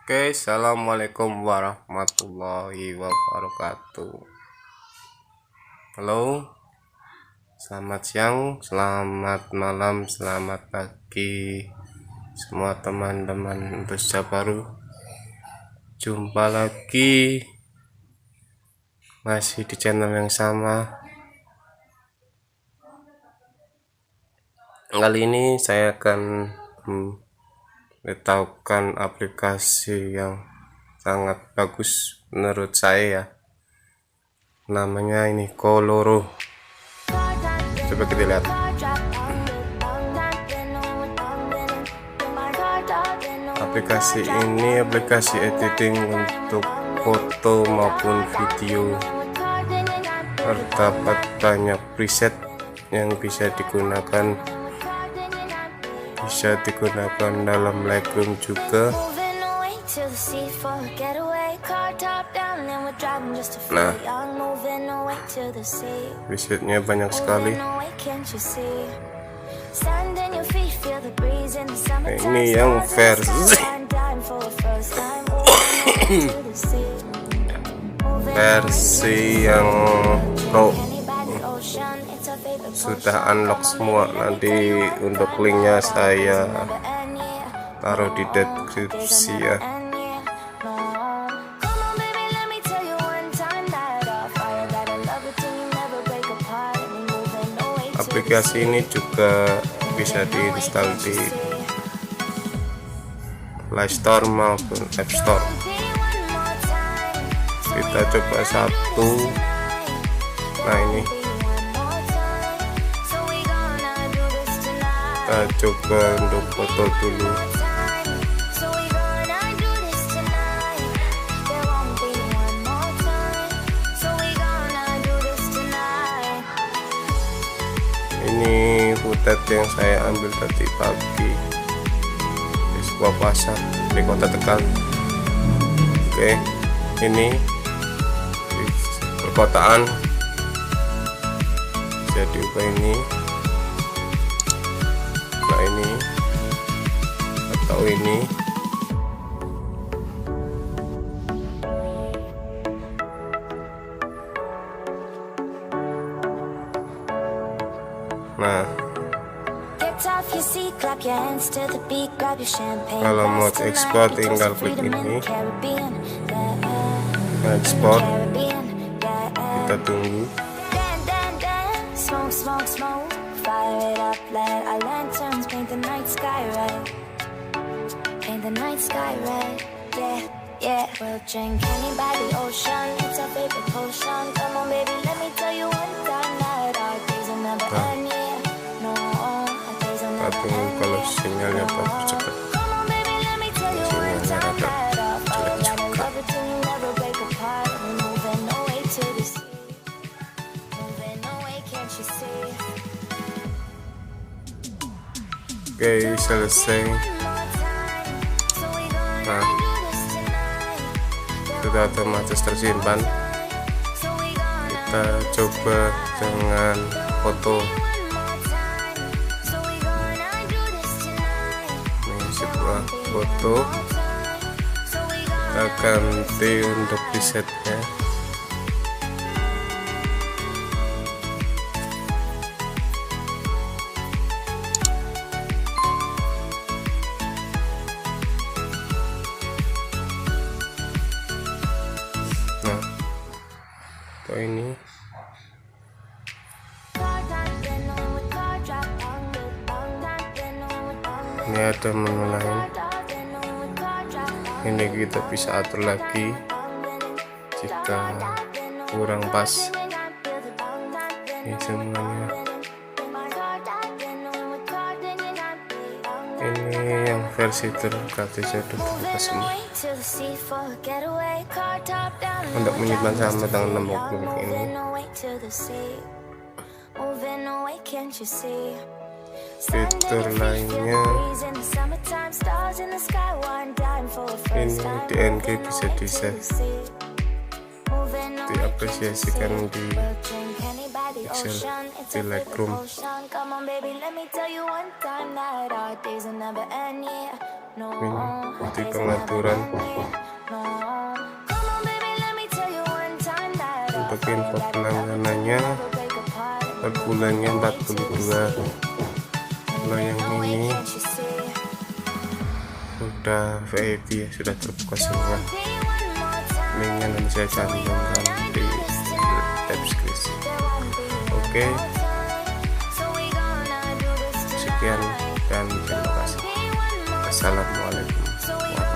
Oke, assalamualaikum warahmatullahi wabarakatuh. Halo, selamat siang, selamat malam, selamat pagi, semua teman-teman peserta baru. Jumpa lagi masih di channel yang sama. Kali ini saya akan beritahukan aplikasi yang sangat bagus menurut saya ya. Namanya ini Koloro. Coba kita lihat. Aplikasi ini aplikasi editing untuk foto maupun video. Terdapat banyak preset yang bisa digunakan dalam Lightroom juga. Nah, presetnya banyak sekali. Nah, ini yang versi yang pro, sudah unlock semua. Nanti untuk linknya saya taruh di deskripsi ya. Aplikasi ini juga bisa diinstal di Play Store maupun App Store. Kita coba satu. Nah, ini kita coba untuk foto dulu. Ini footage yang saya ambil tadi pagi di sebuah pasar di kota Tegal. Oke, ini di perkotaan. Bisa diubah ini. Nah, ini atau ini. Nah, kalau mau ekspor tinggal klik ini, ekspor. Kita tunggu. Kita tunggu kalau sinyalnya bagus cepat. Sinyalnya rada jelek juga. Oke, selesai. Nah, sudah otomatis tersimpan. Kita coba dengan foto. Ini sebuah foto. Kita ganti untuk presetnya. Nah, atau ini ada menu lain. Ini kita bisa atur lagi jika kurang pas. Ini semuanya. Ini yang versi tergratis sudah terbuka semua. Untuk menyimpan sama dengan nomor klik ini. Fitur lainnya ini DNG bisa di save, diapresiasikan di Excel, di Lightroom. ini di pengaturan. Untuk info pelangganannya per bulannya 42. Kalau yang ini sudah VIP ya, sudah terbuka semua. Linknya nanti saya cantumkan di deskripsi. Oke, sekian dan terima kasih. Assalamualaikum warahmatullahi wabarakatuh.